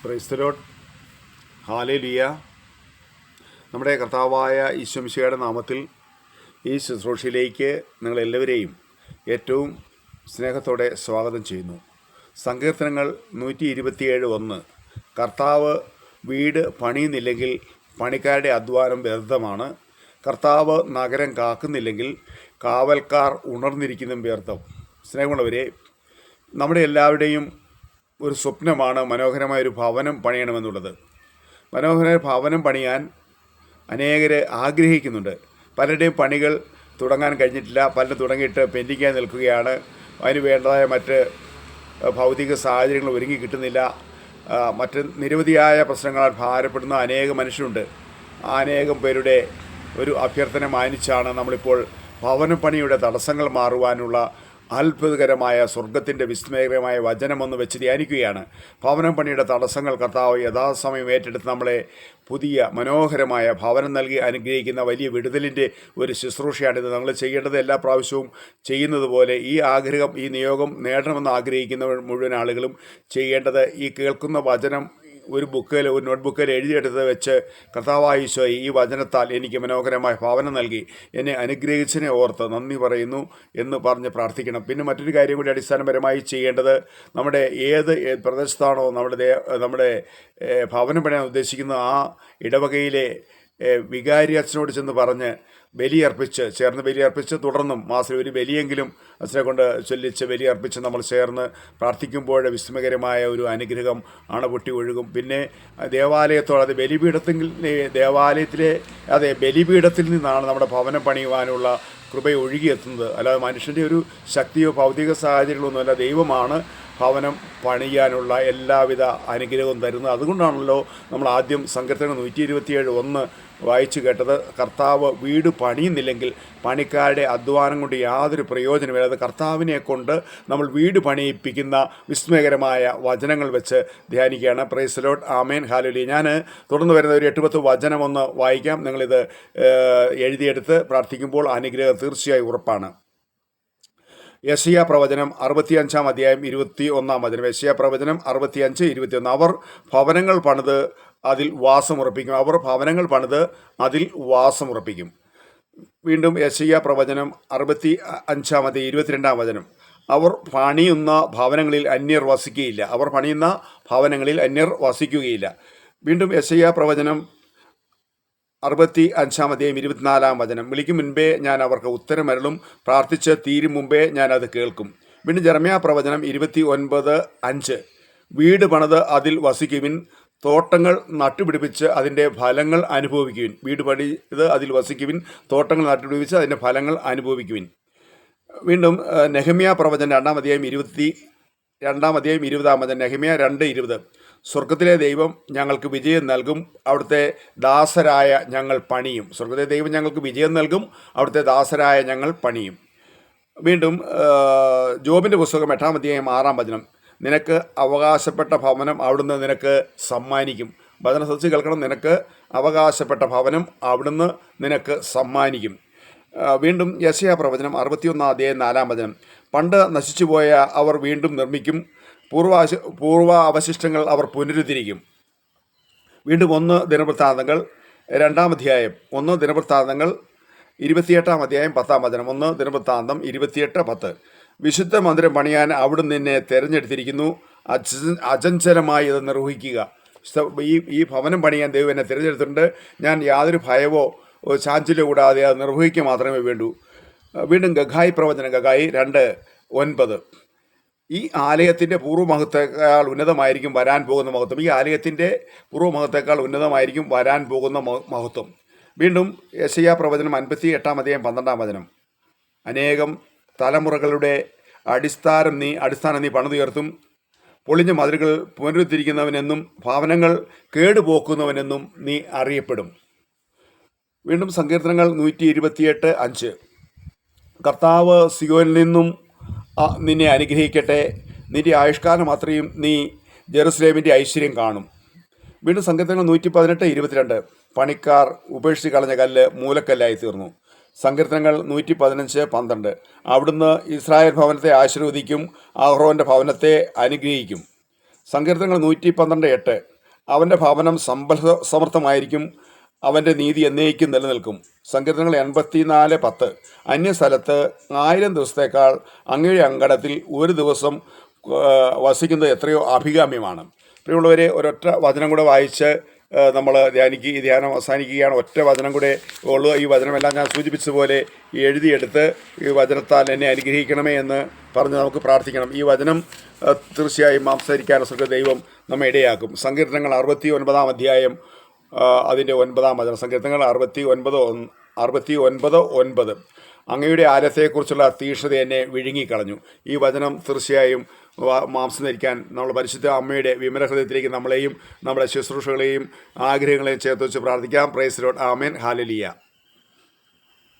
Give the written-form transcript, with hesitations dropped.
Price the Lord. Hallelujah. നമ്മുടെ കർത്താവായ ഈശോ മിശിഹായുടെ നാമത്തിൽ ഈ ശുശ്രൂഷയിലേക്ക് നിങ്ങളെല്ലാവരെയും ഏറ്റവും സ്നേഹത്തോടെ സ്വാഗതം ചെയ്യുന്നു. സങ്കീർത്തനങ്ങൾ 127:1. കർത്താവ് വീട് പണിയുന്നില്ലെങ്കിൽ പണിക്കാരുടെ അധ്വാനം വ്യർത്ഥമാണ്. കർത്താവ് നഗരം കാക്കുന്നില്ലെങ്കിൽ കാവൽക്കാർ ഉണർന്നിരിക്കുന്നതും വ്യർത്ഥം. സ്നേഹമുള്ളവരെ, നമ്മുടെ എല്ലാവരുടെയും ഒരു സ്വപ്നമാണ് മനോഹരമായൊരു ഭവനം പണിയണമെന്നുള്ളത്. മനോഹരമായ ഭവനം പണിയാൻ അനേകർ ആഗ്രഹിക്കുന്നുണ്ട്. പലരുടെയും പണികൾ തുടങ്ങാൻ കഴിഞ്ഞിട്ടില്ല. പലരും തുടങ്ങിയിട്ട് പെൻഡിങ്ങായി നിൽക്കുകയാണ്. അതിന് വേണ്ടതായ മറ്റ് ഭൗതിക സാഹചര്യങ്ങൾ ഒരുങ്ങി കിട്ടുന്നില്ല. മറ്റ് നിരവധിയായ പ്രശ്നങ്ങളാൽ ഭാരപ്പെടുന്ന അനേകം മനുഷ്യരുണ്ട്. അനേകം പേരുടെ ഒരു അഭ്യർത്ഥന മാനിച്ചാണ് നമ്മളിപ്പോൾ ഭവന പണിയുടെ തടസ്സങ്ങൾ മാറുവാനുള്ള അത്ഭുതകരമായ സ്വർഗത്തിൻ്റെ വിസ്മയകരമായ വചനമൊന്ന് വെച്ച് ധ്യാനിക്കുകയാണ്. ഭവനം പണിയുടെ തടസ്സങ്ങൾ കർത്താവ് യഥാസമയം ഏറ്റെടുത്ത് നമ്മളെ പുതിയ മനോഹരമായ ഭവനം നൽകി അനുഗ്രഹിക്കുന്ന വലിയ വിടുതലിൻ്റെ ഒരു ശുശ്രൂഷയാണിത്. നമ്മൾ ചെയ്യേണ്ടത് എല്ലാ പ്രാവശ്യവും ചെയ്യുന്നത് പോലെ ഈ ആഗ്രഹം, ഈ നിയോഗം നേടണമെന്ന് ആഗ്രഹിക്കുന്ന മുഴുവൻ ആളുകളും ചെയ്യേണ്ടത് ഈ കേൾക്കുന്ന വചനം ഒരു നോട്ട്ബുക്കിൽ എഴുതിയെടുത്ത് വെച്ച് കർത്താവായ ഈശോയെ ഈ വചനത്താൽ എനിക്ക് മനോഹരമായ ഭവനം നൽകി എന്നെ അനുഗ്രഹിച്ചതിനെ ഓർത്ത് നന്ദി പറയുന്നു എന്ന് പറഞ്ഞ് പ്രാർത്ഥിക്കണം. പിന്നെ മറ്റൊരു കാര്യം കൂടി അടിസ്ഥാനപരമായി ചെയ്യേണ്ടത്, നമ്മുടെ ഏത് പ്രദേശത്താണോ നമ്മുടെ ഭവനം പണിയാൻ ഉദ്ദേശിക്കുന്ന ആ ഇടവകയിലെ വികാരി അച്ഛനോട് ചെന്ന് പറഞ്ഞ് ചേർന്ന് ബലിയർപ്പിച്ച് തുടർന്നും മാസം ഒരു ബലിയെങ്കിലും അച്ഛനെ കൊണ്ട് ചൊല്ലിച്ച് ബലിയർപ്പിച്ച് നമ്മൾ ചേർന്ന് പ്രാർത്ഥിക്കുമ്പോൾ വിസ്മയകരമായ ഒരു അനുഗ്രഹം അണപൊട്ടി ഒഴുകും. പിന്നെ ദേവാലയത്തോട് ബലിപീഠത്തിൽ നിന്നാണ് നമ്മുടെ ഭവനം പണിയുവാനുള്ള കൃപ ഒഴുകിയെത്തുന്നത്. അല്ലാതെ മനുഷ്യൻ്റെ ഒരു ശക്തിയോ ഭൗതിക സാഹചര്യങ്ങളൊന്നുമല്ല. ദൈവമാണ് ഭവനം പണിയാനുള്ള എല്ലാവിധ അനുഗ്രഹവും തരുന്നത്. അതുകൊണ്ടാണല്ലോ നമ്മൾ ആദ്യം സങ്കീർത്തനം 127:1 വായിച്ചു കേട്ടത്. കർത്താവ് വീട് പണിയുന്നില്ലെങ്കിൽ പണിക്കാരുടെ അധ്വാനം കൊണ്ട് യാതൊരു പ്രയോജനമില്ല. അത് കർത്താവിനെ കൊണ്ട് നമ്മൾ വീട് പണിയിപ്പിക്കുന്ന വിസ്മയകരമായ വചനങ്ങൾ വെച്ച് ധ്യാനിക്കുകയാണ്. Praise the lord. Amen. Hallelujah. ഞാൻ തുടർന്ന് വരുന്ന ഒരു 8-10 വചനമൊന്ന് വായിക്കാം. നിങ്ങളിത് എഴുതിയെടുത്ത് പ്രാർത്ഥിക്കുമ്പോൾ അനുഗ്രഹം തീർച്ചയായും ഉറപ്പാണ്. യെശയ്യാ പ്രവചനം 65:21. യെശയ്യാ പ്രവചനം 65:21. അവർ ഭവനങ്ങൾ പണിത് അതിൽ വാസമുറപ്പിക്കും. വീണ്ടും യെശയ്യാ പ്രവചനം 65:22. അവർ പണിയുന്ന ഭവനങ്ങളിൽ അന്യർ വസിക്കുകയില്ല. വീണ്ടും യെശയ്യാ പ്രവചനം 65:24. വിളിക്കും മുൻപേ ഞാൻ അവർക്ക് ഉത്തരമരുളും, പ്രാർത്ഥിച്ച് തീരും മുമ്പേ ഞാൻ അത് കേൾക്കും. വീണ്ടും ജെറമ്യാ പ്രവചനം 29:5. വീട് പണിത് അതിൽ വസിക്കുവിൻ, തോട്ടങ്ങൾ നട്ടുപിടിപ്പിച്ച് അതിൻ്റെ ഫലങ്ങൾ അനുഭവിക്കുവിൻ. വീട് പണിത് അതിൽ വസിക്കുവിൻ, തോട്ടങ്ങൾ നട്ടുപിടിപ്പിച്ച് അതിൻ്റെ ഫലങ്ങൾ അനുഭവിക്കുവിൻ. വീണ്ടും നെഹമ്യാ പ്രവചനം 2:20. നെഹമ്യാ 2:20. സ്വർഗത്തിലെ ദൈവം ഞങ്ങൾക്ക് വിജയം നൽകും, അവിടുത്തെ ദാസരായ ഞങ്ങൾ പണിയും. വീണ്ടും ജോബിൻ്റെ പുസ്തകം 8:6. നിനക്ക് അവകാശപ്പെട്ട ഭവനം അവിടുന്ന് നിനക്ക് സമ്മാനിക്കും. വചനം ശ്രദ്ധിച്ച് കേൾക്കണം. നിനക്ക് അവകാശപ്പെട്ട ഭവനം അവിടുന്ന് നിനക്ക് സമ്മാനിക്കും. വീണ്ടും യെശയ്യാ പ്രവചനം 61:4. പണ്ട് നശിച്ചുപോയ അവർ വീണ്ടും നിർമ്മിക്കും, പൂർവ അവശിഷ്ടങ്ങൾ അവർ പുനരുദ്ധരിക്കും. വീണ്ടും 1 ദിനവൃത്താന്തങ്ങൾ 28:10. 1 ദിനവൃത്താന്തം 28:10. വിശുദ്ധ മന്ദിരം പണിയാൻ അവിടുന്ന് നിന്നെ തിരഞ്ഞെടുത്തിരിക്കുന്നു, അചഞ്ചലമായി ഇത് നിർവഹിക്കുക. ഈ ഭവനം പണിയാൻ ദൈവം എന്നെ തിരഞ്ഞെടുത്തിട്ടുണ്ട്. ഞാൻ യാതൊരു ഭയമോ ചാഞ്ചല്യോ കൂടാതെ അത് നിർവഹിക്കുക മാത്രമേ വേണ്ടൂ. വീണ്ടും ഗഗായി പ്രവചനം 2:9. ഈ ആലയത്തിൻ്റെ പൂർവ്വമഹത്വത്തേക്കാൾ ഉന്നതമായിരിക്കും വരാൻ പോകുന്ന മഹത്വം. വീണ്ടും യെശയ്യാ പ്രവചനം 58:12. അനേകം തലമുറകളുടെ അടിസ്ഥാനം നീ പണിതുയർത്തും, പൊളിഞ്ഞ മതിലുകൾ പുനരുദ്ധരിക്കുന്നവനെന്നും ഭവനങ്ങൾ കേടുപോക്കുന്നവനെന്നും നീ അറിയപ്പെടും. വീണ്ടും സങ്കീർത്തനങ്ങൾ 128:5. കർത്താവ് സിയോനിൽ നിന്നും നിന്നെ അനുഗ്രഹിക്കട്ടെ, നിന്റെ ആയുഷ്കാലം അത്രയും നീ ജെറുസലേമിൻ്റെ ഐശ്വര്യം കാണും. വീണ്ടും സങ്കീർത്തനങ്ങൾ 118:22. പണിക്കാർ ഉപേക്ഷിച്ച് കളഞ്ഞ കല്ല് മൂലക്കല്ലായി തീർന്നു. സങ്കീർത്തനങ്ങൾ 115:12. അവിടുന്ന് ഇസ്രായേൽ ഭവനത്തെ ആശീർവദിക്കും, അഹ്റോൻ്റെ ഭവനത്തെ അനുഗ്രഹിക്കും. സങ്കീർത്തനങ്ങൾ 112:8. അവൻ്റെ ഭവനം സമൃദ്ധമായിരിക്കും, അവൻ്റെ നീതി എന്നേക്കും നിലനിൽക്കും. സങ്കീർത്തനങ്ങൾ 84:10. അന്യസ്ഥലത്ത് 1000 ദിവസത്തേക്കാൾ അങ്ങയുടെ അങ്കണത്തിൽ ഒരു ദിവസം വസിക്കുന്നത് എത്രയോ അഭികാമ്യമാണ്. പ്രിയമുള്ളവരെ, ഒരൊറ്റ വചനം കൂടെ വായിച്ച് നമ്മൾ ഈ ധ്യാനം അവസാനിക്കുകയാണ്. ഒറ്റ വചനം കൂടെ ഉള്ളൂ. ഈ വചനമെല്ലാം ഞാൻ സൂചിപ്പിച്ചതുപോലെ എഴുതിയെടുത്ത് ഈ വചനത്താൽ എന്നെ അനുഗ്രഹിക്കണമേ എന്ന് പറഞ്ഞ് നമുക്ക് പ്രാർത്ഥിക്കണം. ഈ വചനം തീർച്ചയായും മാംസരിക്കാൻ ദൈവം നമ്മെ ഇടയാക്കും. സങ്കീർത്തനങ്ങൾ 69 അധ്യായം അതിൻ്റെ 9 വചനം. സങ്കീർത്തനങ്ങൾ 69:9. അങ്ങയുടെ ആലയത്തെക്കുറിച്ചുള്ള തീക്ഷ്ണത എന്നെ വിഴുങ്ങിക്കളഞ്ഞു. ഈ വചനം തീർച്ചയായും മാംസം ധരിക്കാൻ നമ്മൾ പരിശുദ്ധ അമ്മയുടെ വിമല ഹൃദയത്തിലേക്ക് നമ്മളെയും നമ്മുടെ ശുശ്രൂഷകളെയും ആഗ്രഹങ്ങളെയും ചേർത്ത് വെച്ച് പ്രാർത്ഥിക്കാം. Price the lord. Amen. Hallelujah.